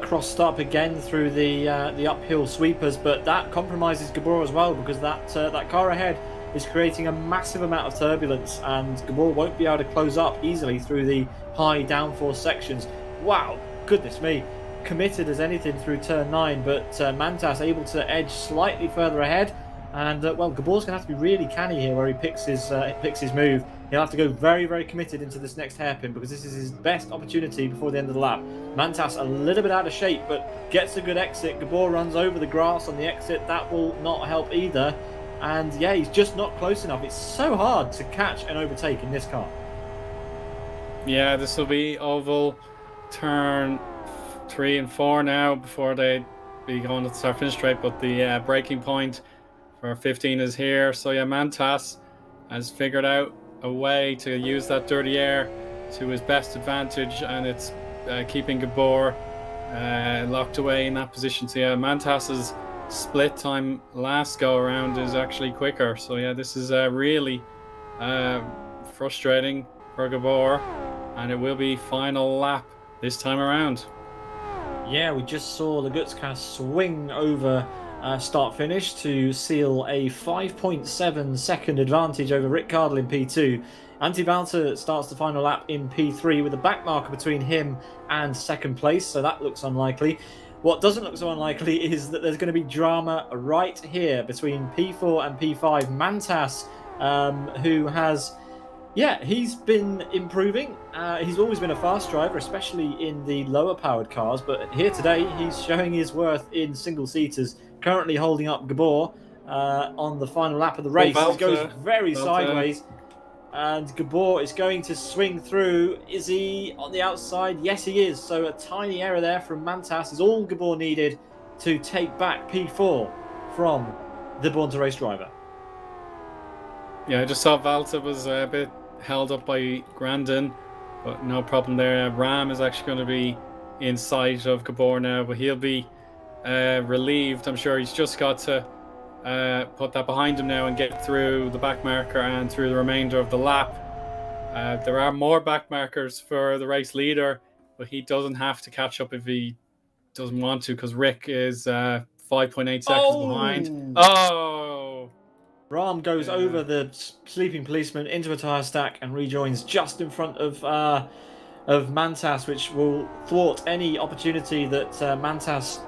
crossed up again through the uphill sweepers, but that compromises Gabor as well, because that car ahead is creating a massive amount of turbulence, and Gabor won't be able to close up easily through the high downforce sections. Wow, goodness me. Committed as anything through turn 9, but Mantas able to edge slightly further ahead, and well, Gabor's going to have to be really canny here where he picks his move. He'll have to go very, very committed into this next hairpin, because this is his best opportunity before the end of the lap. Mantas a little bit out of shape, but gets a good exit. Gabor runs over the grass on the exit. That will not help either, and yeah, he's just not close enough. It's so hard to catch and overtake in this car. Yeah, this will be oval turn 3 and 4 now before they be going to the start finish straight, but the breaking point for 15 is here. So yeah, Mantas has figured out a way to use that dirty air to his best advantage, and it's keeping Gabor locked away in that position. So yeah, Mantas's split time last go around is actually quicker. So yeah, this is really frustrating for Gabor, and it will be final lap this time around. Yeah, we just saw Lagutskas swing over start-finish to seal a 5.7 second advantage over Rick Cardle in P2. Antti Valter starts the final lap in P3 with a back marker between him and second place, so that looks unlikely. What doesn't look so unlikely is that there's going to be drama right here between P4 and P5. Mantas, who has... Yeah, he's been improving. He's always been a fast driver, especially in the lower powered cars, but here today he's showing his worth in single seaters, currently holding up Gabor on the final lap of the race. He goes very sideways, and Gabor is going to swing through. Is he on the outside? Yes, he is. So a tiny error there from Mantas is all Gabor needed to take back P4 from the Born to Race driver. Yeah, I just saw Valter was a bit held up by Grandin, but no problem there. Ram is actually going to be in sight of Gabor now, but he'll be relieved. I'm sure he's just got to put that behind him now and get through the back marker and through the remainder of the lap. There are more back markers for the race leader, but he doesn't have to catch up if he doesn't want to because Rick is 5.8 seconds behind. Oh! Rahm goes over the sleeping policeman into a tyre stack and rejoins just in front of Mantas, which will thwart any opportunity that Mantas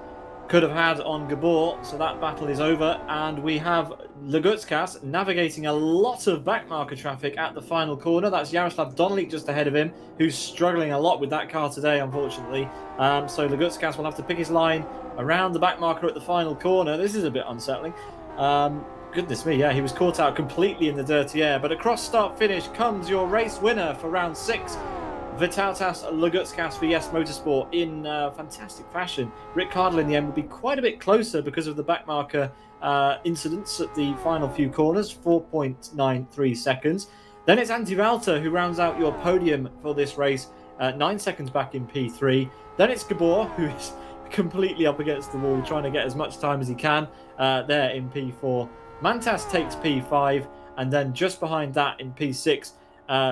could have had on Gabor. So that battle is over, and we have Legutskas navigating a lot of backmarker traffic at the final corner. That's Yaroslav Donalik just ahead of him, who's struggling a lot with that car today, unfortunately. So Legutskas will have to pick his line around the backmarker at the final corner. This is a bit unsettling. Goodness me, yeah, he was caught out completely in the dirty air. But across start-finish comes your race winner for round 6. Vitautas Legutskas for Yes Motorsport in fantastic fashion. Rick Cardle in the end will be quite a bit closer because of the backmarker incidents at the final few corners, 4.93 seconds. Then it's Antti Valter who rounds out your podium for this race, 9 seconds back in P3. Then it's Gabor, who is completely up against the wall, trying to get as much time as he can there in P4. Mantas takes P5, and then just behind that in P6,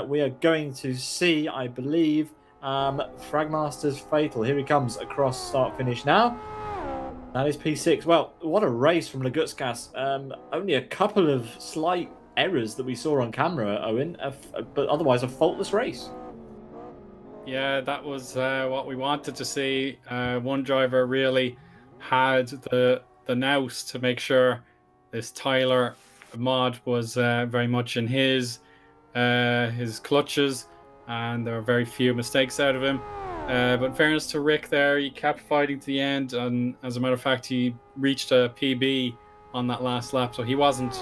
we are going to see, I believe, Fragmaster's Fatal. Here he comes across start-finish now. That is P6. Well, what a race from Legutskas. Only a couple of slight errors that we saw on camera, Eoin, but otherwise a faultless race. Yeah, that was what we wanted to see. One driver really had the nous to make sure this Tyler mod was very much in his clutches, and there were very few mistakes out of him. But in fairness to Rick there, he kept fighting to the end, and as a matter of fact, he reached a PB on that last lap, so he wasn't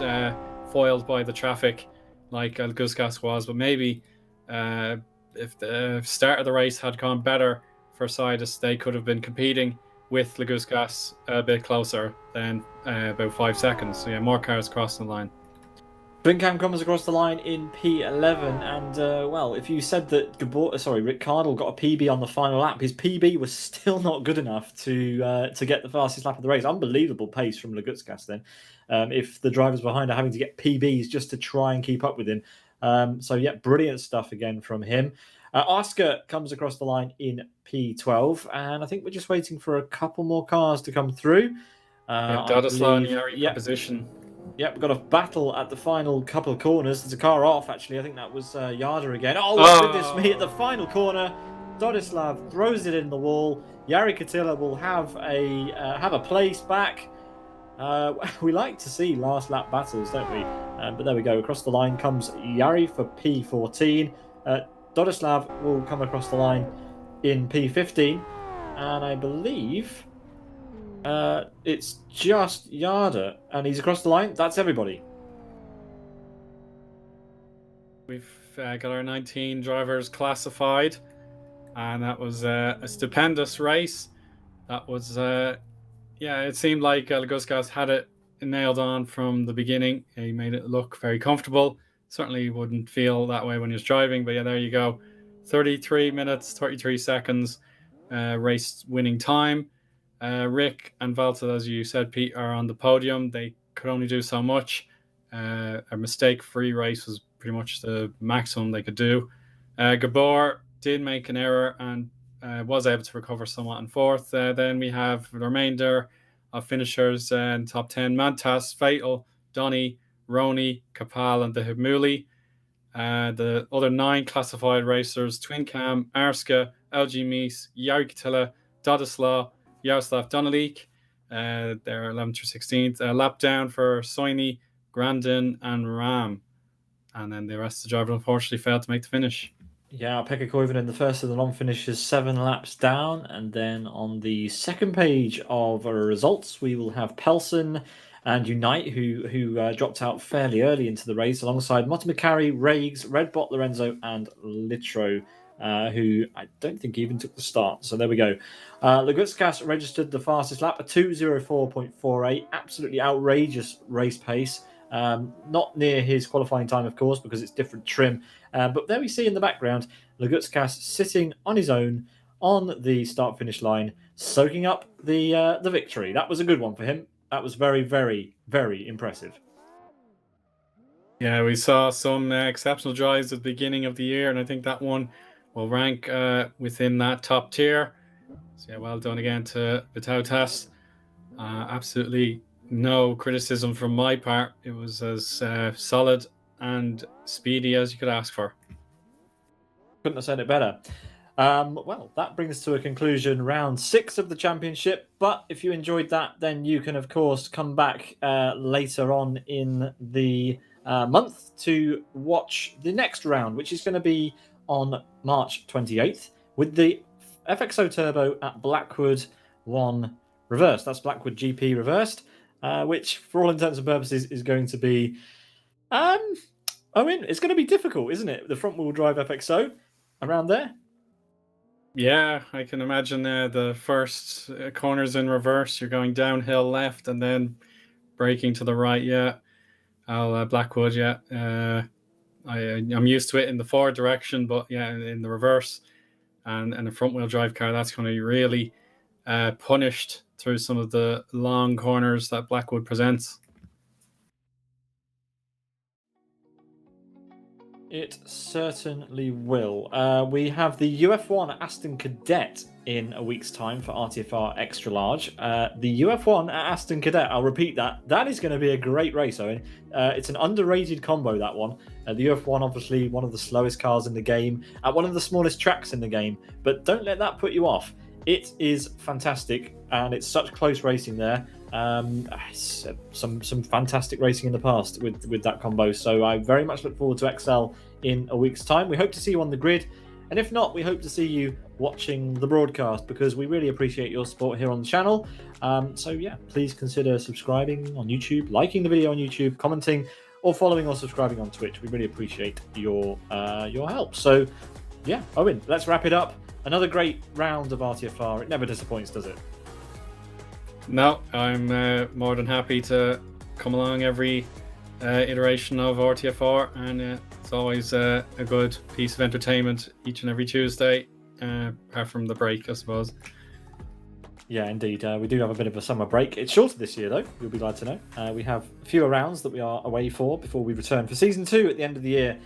foiled by the traffic like Legutskas was. But maybe if the start of the race had gone better for Sidus, they could have been competing with Legutskas a bit closer than about 5 seconds. So yeah, more cars crossing the line. Brinkham comes across the line in P11, and well, if you said that Rick Cardle got a PB on the final lap, his PB was still not good enough to get the fastest lap of the race. Unbelievable pace from Legutskas then. If the drivers behind are having to get PBs just to try and keep up with him. So yeah, brilliant stuff again from him. Oscar comes across the line in P12, and I think we're just waiting for a couple more cars to come through. Dadislav and Yari for position. Yep, we've got a battle at the final couple of corners. There's a car off, actually. I think that was Yarda again. Oh, goodness me, at the final corner, Dodislav throws it in the wall. Yari Katila will have a place back. We like to see last lap battles, don't we? But there we go. Across the line comes Yari for P14. Dodislav will come across the line in P15. And I believe it's just Yarda, and he's across the line. That's everybody. We've got our 19 drivers classified, and that was a stupendous race. That was, it seemed like Legutskas had it nailed on from the beginning. He made it look very comfortable. Certainly wouldn't feel that way when he was driving, but yeah, there you go. 33 minutes, 33 seconds, race winning time. Rick and Valta, as you said, Pete, are on the podium. They could only do so much. A mistake-free race was pretty much the maximum they could do. Gabor did make an error and was able to recover somewhat in fourth. Then we have the remainder of finishers in top 10. Mantas, Fatal, Donny, Rony, Kapal, and the Himuli. The other 9 classified racers: Twin Cam, Arska, LG Mies, Yari Katila, Dodislav, Yaroslav Donalik. They're 11th through 16th. Lap down for Soini, Grandin, and Ram. And then the rest of the drivers unfortunately failed to make the finish. Yeah, Pekka Koivunen, the first of the non-finishers, 7 laps down. And then on the second page of results, we will have Pelson and Unite, who dropped out fairly early into the race, alongside Motomikari, Rags, Redbot, Lorenzo, and Litro, who I don't think even took the start. So there we go. Legutskas registered the fastest lap, a 2:04.48. Absolutely outrageous race pace. Not near his qualifying time, of course, because it's different trim. But there we see in the background Legutskas sitting on his own on the start-finish line, soaking up the victory. That was a good one for him. That was very, very, very impressive. Yeah, we saw some exceptional drives at the beginning of the year, and I think that one will rank within that top tier. So yeah, well done again to Vitautas. Absolutely no criticism from my part. It was as solid and speedy as you could ask for. Couldn't have said it better. Well, that brings to a conclusion round 6 of the championship. But if you enjoyed that, then you can, of course, come back later on in the month to watch the next round, which is going to be on March 28th with the FXO Turbo at Blackwood 1 reversed. That's Blackwood GP reversed, which, for all intents and purposes, is going to be. It's going to be difficult, isn't it? The front-wheel drive FXO around there. Yeah, I can imagine the first corners in reverse. You're going downhill left and then braking to the right. Yeah, Blackwood. Yeah, I'm used to it in the forward direction, but yeah, in the reverse and a front wheel drive car, that's going to be really punished through some of the long corners that Blackwood presents. It certainly will. We have the UF1 Aston Cadet in a week's time for RTFR Extra Large. The UF1 at Aston Cadet, I'll repeat that. That is going to be a great race, Owen. It's an underrated combo, that one. The UF1, obviously, one of the slowest cars in the game, at one of the smallest tracks in the game. But don't let that put you off. It is fantastic, and it's such close racing there. Some fantastic racing in the past with that combo. So I very much look forward to Excel in a week's time. We hope to see you on the grid, and if not, we hope to see you watching the broadcast, because we really appreciate your support here on the channel. So yeah, please consider subscribing on YouTube, liking the video on YouTube, commenting, or following or subscribing on Twitch. We really appreciate your help. So yeah, Owen, let's wrap it up. Another great round of RTFR. It never disappoints, does it? No, I'm more than happy to come along every iteration of RTFR, and it's always a good piece of entertainment each and every Tuesday, apart from the break, I suppose. Yeah, indeed. We do have a bit of a summer break. It's shorter this year, though, you'll be glad to know. We have fewer rounds that we are away for before we return for Season 2 at the end of the year.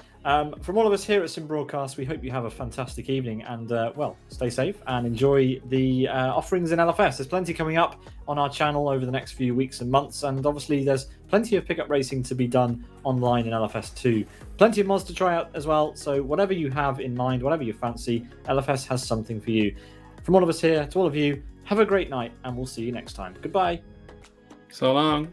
From all of us here at Sim Broadcast, we hope you have a fantastic evening, and, well, stay safe and enjoy the offerings in LFS. There's plenty coming up on our channel over the next few weeks and months, and obviously there's plenty of pickup racing to be done online in LFS too. Plenty of mods to try out as well, so whatever you have in mind, whatever you fancy, LFS has something for you. From all of us here to all of you, have a great night, and we'll see you next time. Goodbye. So long.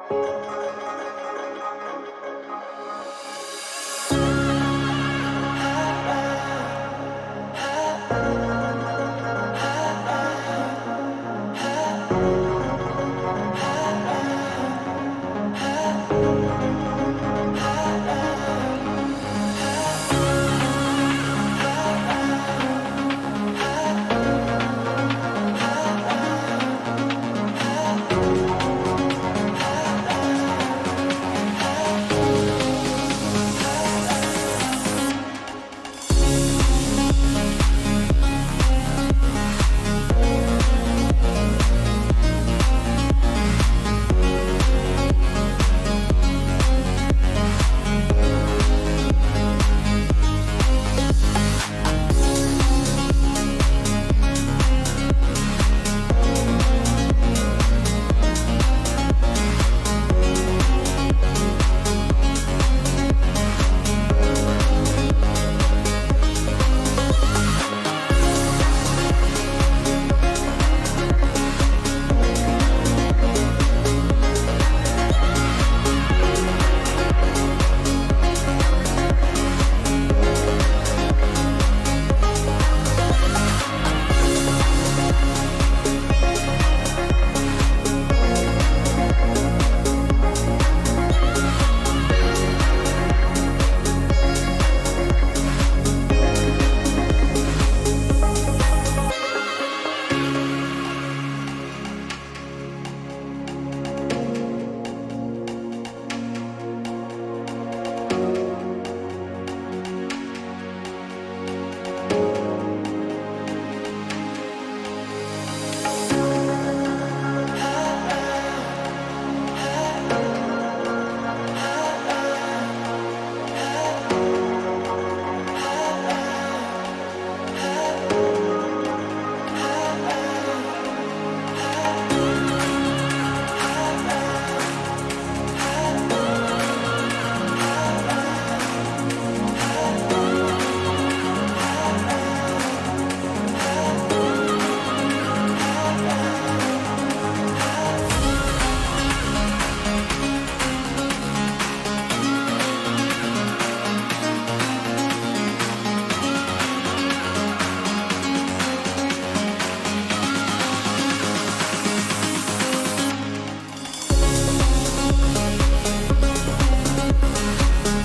bye.